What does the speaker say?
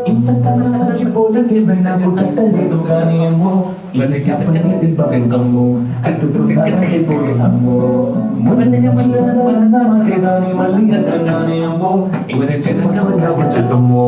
ఇంతకన్నా మర్చిపోలేదేమైనా పుట్టలేదు కానీ అమ్మో ఇవన్నీ భంగము కట్టుకుంటే పోయినమ్మో దాని మళ్ళీ అంటున్నానే అమ్మో ఇవన్నీ చెప్పకుండా వచ్చేదమ్మో